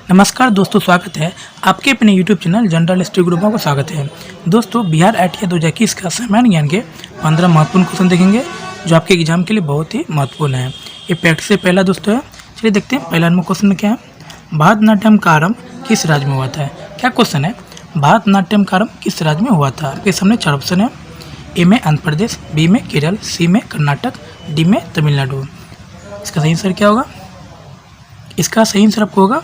नमस्कार दोस्तों, स्वागत है आपके अपने यूट्यूब चैनल जनरल हिस्ट्री ग्रुपों को स्वागत है। दोस्तों, बिहार ITI 2021 का सामान्य ज्ञान के 15 महत्वपूर्ण क्वेश्चन देखेंगे जो आपके एग्जाम के लिए बहुत ही महत्वपूर्ण है। ये प्रैक्टिस से पहला दोस्तों है। चलिए देखते हैं पहला नंबर क्वेश्चन क्या है। भारतनाट्यम का आरंभ किस राज्य में हुआ था? क्या क्वेश्चन है, भारतनाट्यम का आरंभ किस राज्य में हुआ था? आपके सामने 4 ऑप्शन है। ए में आंध्र प्रदेश, बी में केरल, सी में कर्नाटक, डी में तमिलनाडु। इसका सही आंसर क्या होगा? इसका सही आंसर आपको होगा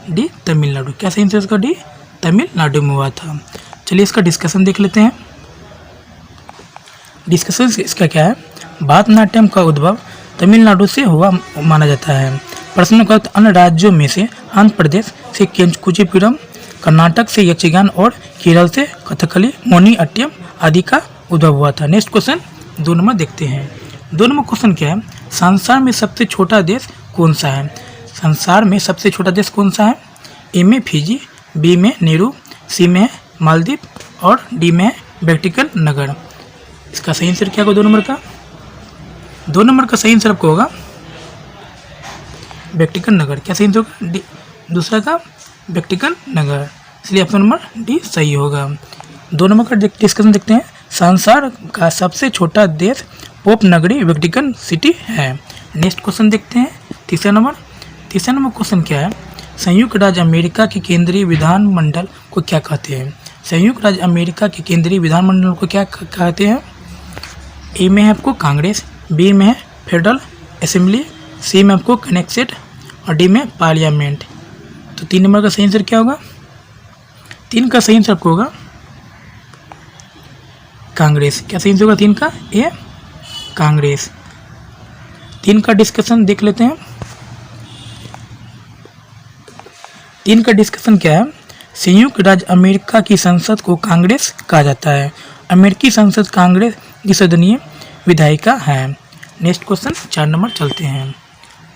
डी, तमिलनाडु। क्या सही आंसर इसका? डी, तमिलनाडु में हुआ था। चलिए इसका डिस्कशन देख लेते हैं। डिस्कशन इसका क्या है, भारतनाट्यम का उद्भव तमिलनाडु से हुआ माना जाता है। प्रश्न का अन्य राज्यों में से आंध्र प्रदेश से कुचिपुरम, कर्नाटक से यक्षगान और केरल से कथकली, मोहिनीअट्टम आदि का उद्भव हुआ था। नेक्स्ट क्वेश्चन 2 नंबर देखते हैं। 2 नंबर क्वेश्चन क्या है, संसार में सबसे छोटा देश कौन सा है? संसार में सबसे छोटा देश कौन सा है? ए में फिजी, बी में नेहरू, सी में मालदीव और डी में वेटिकन नगर। इसका सही आंसर क्या होगा 2 नंबर का? 2 नंबर का सही आंसर आपको होगा वेटिकन नगर। क्या सही आंसर होगा? डी, दूसरा का वेटिकन नगर, इसलिए ऑप्शन नंबर डी सही होगा। 2 नंबर का डिस्कशन देखते हैं। संसार का सबसे छोटा देश पोप नगरी वेटिकन सिटी है। नेक्स्ट क्वेश्चन देखते हैं। तीसरा नंबर क्वेश्चन क्या है, संयुक्त राज्य अमेरिका के केंद्रीय विधानमंडल को क्या कहते हैं? संयुक्त राज्य अमेरिका के केंद्रीय विधानमंडल को क्या कहते हैं? ए में है आपको कांग्रेस, बी में है फेडरल असेंबली, सी में आपको कनेक्सेट और डी में पार्लियामेंट। तो 3 नंबर का सही आंसर क्या होगा? 3 का सही आंसर आपको होगा कांग्रेस। क्या सही आंसर होगा 3 का? ए, कांग्रेस। 3 का डिस्कशन देख लेते हैं। 3 का डिस्कशन क्या है, संयुक्त राज्य अमेरिका की संसद को कांग्रेस कहा जाता है। अमेरिकी संसद कांग्रेस की सदनीय विधायिका है। नेक्स्ट क्वेश्चन 4 नंबर चलते हैं।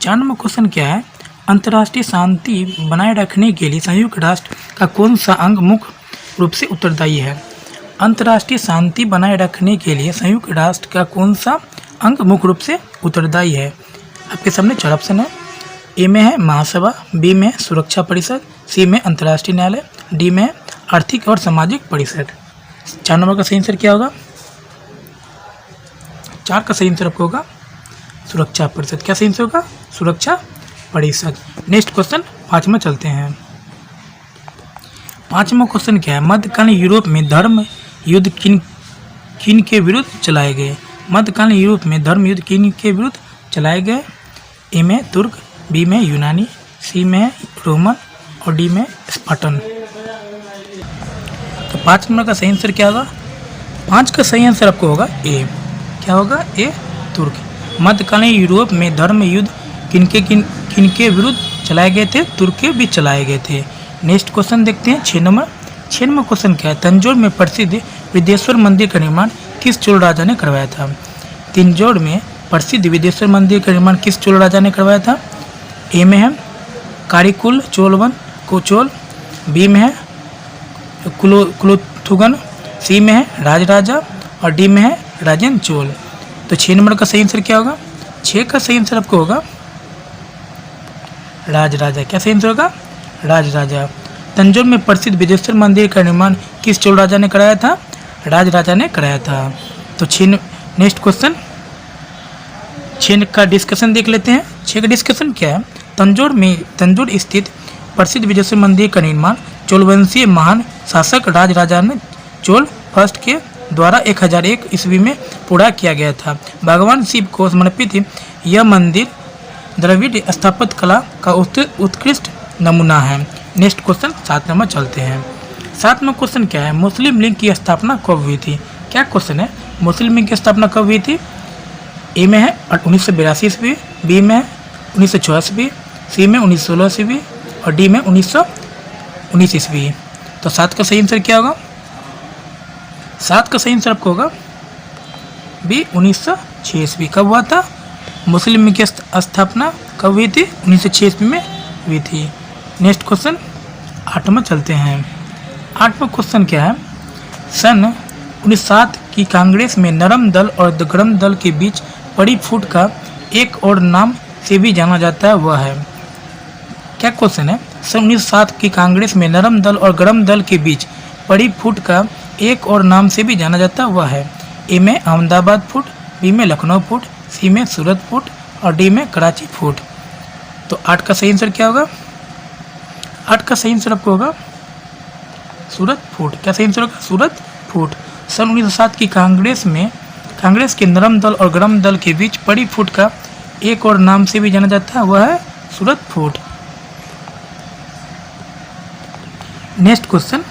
4 नंबर क्वेश्चन क्या है, अंतर्राष्ट्रीय शांति बनाए रखने के लिए संयुक्त राष्ट्र का कौन सा अंग मुख्य रूप से उत्तरदायी है? अंतर्राष्ट्रीय शांति बनाए रखने के लिए संयुक्त राष्ट्र का कौन सा अंग मुख्य रूप से उत्तरदायी है? आपके सामने 4 ऑप्शन है। ए में है महासभा, बी में सुरक्षा परिषद, सी में अंतर्राष्ट्रीय न्यायालय, डी में आर्थिक और सामाजिक परिषद। 4 नंबर का सही आंसर क्या होगा? 4 का सही आंसर आपको होगा सुरक्षा परिषद। क्या सही आंसर होगा? सुरक्षा परिषद। नेक्स्ट क्वेश्चन 5 में चलते हैं। 5वां क्वेश्चन क्या है, मध्यकालीन यूरोप में धर्म युद्ध किन के विरुद्ध चलाए गए? मध्यकालीन यूरोप में धर्म युद्ध किन के विरुद्ध चलाए गए? ए में तुर्क, बी में यूनानी, सी में रोमन और डी में स्पार्टन। तो 5 नंबर का सही आंसर क्या होगा? 5 का सही आंसर आपको होगा ए। क्या होगा? ए, तुर्क। मध्यकालीन यूरोप में धर्म युद्ध किनके विरुद्ध चलाए गए थे? तुर्क के भी चलाए गए थे। नेक्स्ट क्वेश्चन देखते हैं 6 नंबर। 6 नंबर क्वेश्चन क्या है, तंजौर में प्रसिद्ध विदेश्वर मंदिर का निर्माण किस चोल राजा ने करवाया था? तंजौर में प्रसिद्ध विदेश्वर मंदिर का निर्माण किस चोल राजा ने करवाया था? ए में है कारिकुल चोल, बी में है कुलोथुगन, सी में है राजराजा और डी में है राजेंद्र चोल। तो 6 नंबर का सही आंसर क्या होगा? 6 का सही आंसर आपको होगा राजराजा। क्या सही आंसर होगा? राजराजा। तंजौर में प्रसिद्ध विदेश्वर मंदिर का निर्माण किस चोल राजा ने कराया था? राजराजा ने कराया था। तो 6 नेक्स्ट क्वेश्चन 6 का डिस्कशन देख लेते हैं। 6 का डिस्कशन क्या है, तंजौर स्थित प्रसिद्ध विदेश्वर मंदिर का निर्माण चोलवंशीय महान शासक राजराजा ने चोल फर्स्ट के द्वारा 1001 ईस्वी में पूरा किया गया था। भगवान शिव को समर्पित यह मंदिर द्रविड़ स्थापत्य कला का उत्कृष्ट नमूना है। नेक्स्ट क्वेश्चन 7 नंबर चलते हैं। 7 नंबर क्वेश्चन क्या है, मुस्लिम लीग की स्थापना कब हुई थी? क्या क्वेश्चन है, मुस्लिम लीग की स्थापना कब हुई थी? ए में है 1982 ईस्वी, बी में 1984 ईस्वी, सी में 1916 ईस्वी और डी में 1919 ईस्वी। तो 7 का सही आंसर क्या होगा? 7 का सही आंसर आपको होगा बी, 1906 ईस्वी। कब हुआ था मुस्लिम लीग की स्थापना? कब हुई थी? 1906 ईस्वी में हुई थी। नेक्स्ट क्वेश्चन 8 में चलते हैं। 8वां क्वेश्चन क्या है, सन 1907 की कांग्रेस में नरम दल और गरम दल के बीच पड़ी फूट का एक और नाम से भी जाना जाता है, वह है क्या क्वेश्चन है? सन 1907 की कांग्रेस में नरम दल और गरम दल के बीच पड़ी फूट का एक और नाम से भी जाना जाता हुआ है। ए में अहमदाबाद फूट, बी में लखनऊ फूट, सी में सूरत फूट और डी में कराची फूट। तो 8 का सही आंसर क्या होगा? 8 का सही आंसर आपको होगा सूरत फूट। क्या सही आंसर होगा? सूरत फूट। सन 1907 की कांग्रेस के नरम दल और गरम दल के बीच पड़ी फूट का एक और नाम से भी जाना जाता है, वह है सूरत फूट। नेक्स्ट क्वेश्चन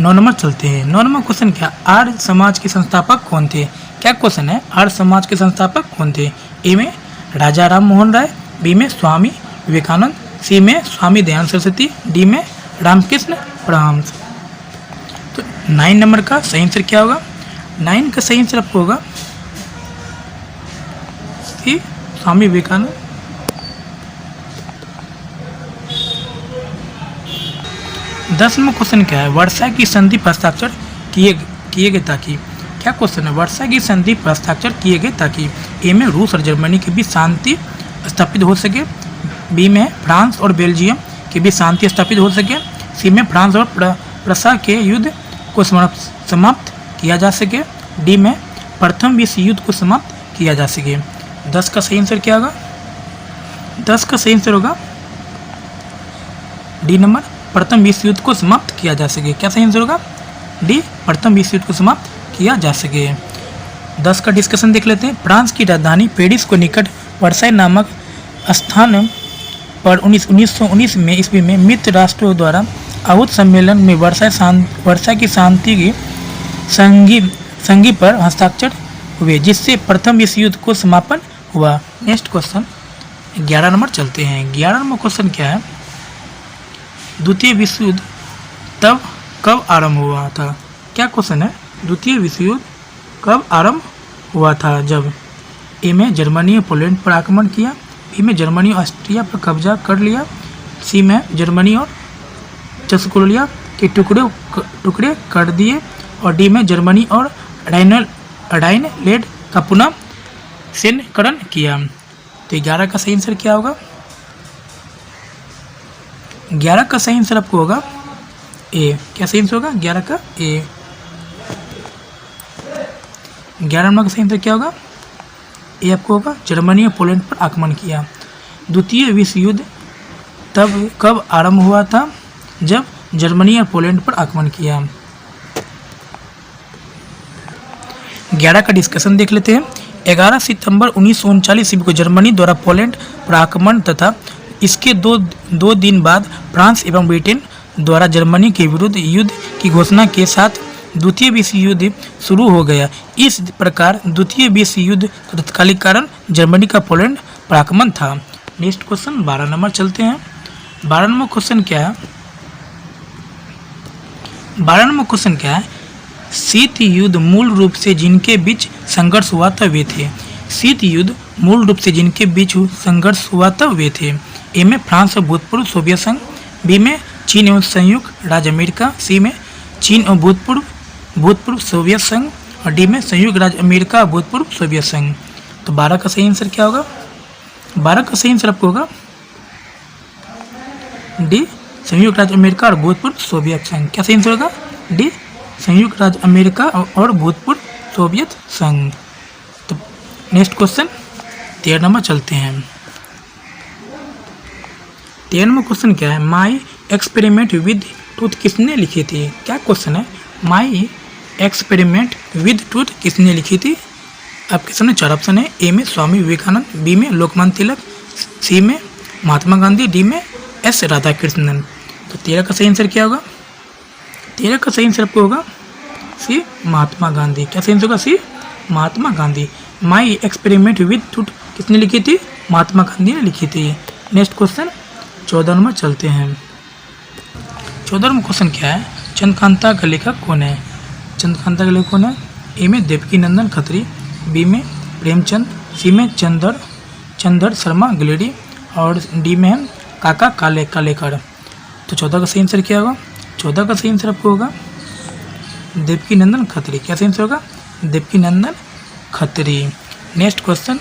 9 नंबर चलते हैं। 9 नंबर क्वेश्चन क्या? आर्य समाज के संस्थापक कौन थे? क्या क्वेश्चन है? आर्य समाज के संस्थापक कौन थे? ए में राजा राम मोहन राय, बी में स्वामी विवेकानंद, सी में स्वामी दयानंद सरस्वती, डी में रामकृष्ण परमहंस। तो 9 नंबर का सही आंसर क्या होगा? 9 का सही आंसर आपको होगा सी स्वामी विवेकानंद। 10 नंबर क्वेश्चन क्या है? वर्षा की संधि पर हस्ताक्षर किए गए ताकि। क्या क्वेश्चन है? वर्षा की संधि पर हस्ताक्षर किए गए ताकि ए में रूस और जर्मनी के बीच शांति स्थापित हो सके, बी में फ्रांस और बेल्जियम के बीच शांति स्थापित हो सके, सी में फ्रांस और प्रसा के युद्ध को समाप्त किया जा सके, डी में प्रथम विश्व युद्ध को समाप्त किया जा सके। 10 का सही आंसर क्या होगा? 10 का सही आंसर होगा डी नंबर, प्रथम विश्व युद्ध को समाप्त किया जा सके। क्या सही आंसर होगा? डी, प्रथम विश्व युद्ध को समाप्त किया जा सके। 10 का डिस्कशन देख लेते हैं। फ्रांस की राजधानी पेरिस को निकट वर्साई नामक स्थान पर 1919 में ईस्वी में मित्र राष्ट्रों द्वारा आहूत सम्मेलन में वर्षा की शांति की संधि पर हस्ताक्षर हुए, जिससे प्रथम विश्व युद्ध को समापन हुआ। नेक्स्ट क्वेश्चन 11 नंबर चलते हैं। 11 नंबर क्वेश्चन क्या है? द्वितीय विश्व युद्ध तब कब आरंभ हुआ था? क्या क्वेश्चन है? द्वितीय विश्व युद्ध कब आरंभ हुआ था? जब ए में जर्मनी और पोलैंड पर आक्रमण किया, बी में जर्मनी और ऑस्ट्रिया पर कब्जा कर लिया, सी में जर्मनी और चेकोस्लोवाकिया के टुकड़े कर दिए और डी में जर्मनी और राइनलैंड का पुनः सैन्यकरण किया। तो 11 का सही आंसर क्या होगा? 11 का सही आंसर आपको होगा ए। क्या सही आंसर होगा? 11 का ए। 11 नंबर का सही आंसर क्या होगा? ए आपको होगा जर्मनी और पोलैंड पर आक्रमण किया। द्वितीय विश्व युद्ध तब कब आरंभ हुआ था? जब जर्मनी और पोलैंड पर आक्रमण किया। 11 का डिस्कशन देख लेते हैं। 11 सितंबर 1939 ईस्वी को जर्मनी द्वारा पोलैंड पर आक्रमण तथा इसके दो दिन बाद फ्रांस एवं ब्रिटेन द्वारा जर्मनी के विरुद्ध युद्ध की घोषणा के साथ द्वितीय विश्व युद्ध शुरू हो गया। इस प्रकार द्वितीय विश्व युद्ध का तत्कालिक कारण जर्मनी का पोलैंड पर आक्रमण था। नेक्स्ट क्वेश्चन 12 नंबर चलते हैं। 12 नंबर क्वेश्चन क्या है? 12 नंबर क्वेश्चन क्या है? शीत युद्ध मूल रूप से जिनके बीच संघर्ष हुआ था वे थे। शीत युद्ध मूल रूप से जिनके बीच संघर्ष हुआ था वे थे। ए में फ्रांस और भूतपूर्व सोवियत संघ, बी में चीन एवं संयुक्त राज्य अमेरिका, सी में चीन और भूतपूर्व सोवियत संघ और डी में संयुक्त राज्य अमेरिका और भूतपूर्व सोवियत संघ। तो 12 का सही आंसर क्या होगा? 12 का सही आंसर आपको होगा डी, संयुक्त राज्य अमेरिका और भूतपूर्व सोवियत संघ। क्या सही आंसर होगा? डी, संयुक्त राज्य अमेरिका और भूतपूर्व सोवियत संघ। तो नेक्स्ट क्वेश्चन 13 नंबर चलते हैं। 13 नंबर क्वेश्चन क्या है? माई एक्सपेरिमेंट विद ट्रूथ किसने लिखी थी? क्या क्वेश्चन है? माई एक्सपेरिमेंट विद ट्रूथ किसने लिखी थी? आपके सामने 4 ऑप्शन है। ए में स्वामी विवेकानंद, बी में लोकमान्य तिलक, सी में महात्मा गांधी, डी में एस राधाकृष्णन। तो 13 का सही आंसर क्या होगा? 13 का सही आंसर आपको होगा सी, महात्मा गांधी। क्या सही आंसर होगा? C, Mahatma Gandhi. My experiment with truth किसने लिखी थी? महात्मा गांधी ने लिखी थी। नेक्स्ट क्वेश्चन 14 नंबर चलते हैं। 14 नंबर क्वेश्चन क्या है? चंद्रकांता का लेखक कौन है? चंद्रकांता का लेखक कौन है? ए में देवकी नंदन खत्री, बी में प्रेमचंद, सी में चंद्र शर्मा गिलेडी और डी में है काका कालेकर। तो 14 का सही आंसर क्या होगा? 14 का सही आंसर आपको होगा देवकी नंदन खत्री। क्या सही आंसर होगा? देवकी नंदन खत्री। नेक्स्ट क्वेश्चन,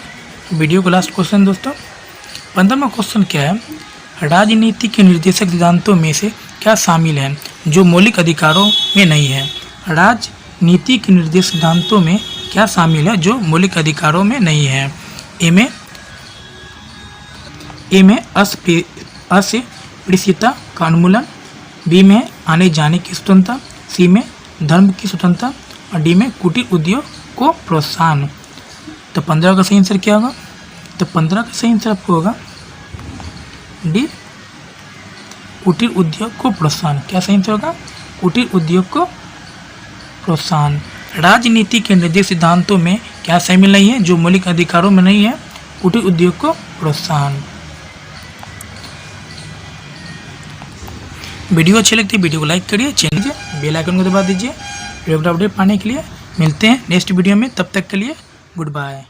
वीडियो का लास्ट क्वेश्चन दोस्तों। 15वां क्वेश्चन क्या है? राजनीति के निर्देशक सिद्धांतों में से क्या शामिल है जो मौलिक अधिकारों में नहीं है? राजनीति के निर्देशक सिद्धांतों में क्या शामिल है जो मौलिक अधिकारों में नहीं है? ए में अस्पृश्यता का उन्मूलन, बी में आने जाने की स्वतंत्रता, सी में धर्म की स्वतंत्रता और डी में कुटीर उद्योग को प्रोत्साहन। तो 15 का सही आंसर क्या होगा? तो 15 का सही आंसर आपको होगा डी, कुटीर उद्योग को प्रोत्साहन। क्या सही आंसर होगा? कुटीर उद्योग को प्रोत्साहन। राजनीति के निर्देशक सिद्धांतों में क्या शामिल नहीं है जो मौलिक अधिकारों में नहीं है? कुटीर उद्योग को प्रोत्साहन। वीडियो अच्छी लगती है वीडियो को लाइक करिए, चैनल बेल आइकन को दबा दीजिए। रेगुलर अपडेट पाने के लिए मिलते हैं नेक्स्ट वीडियो में, तब तक के लिए गुड बाय।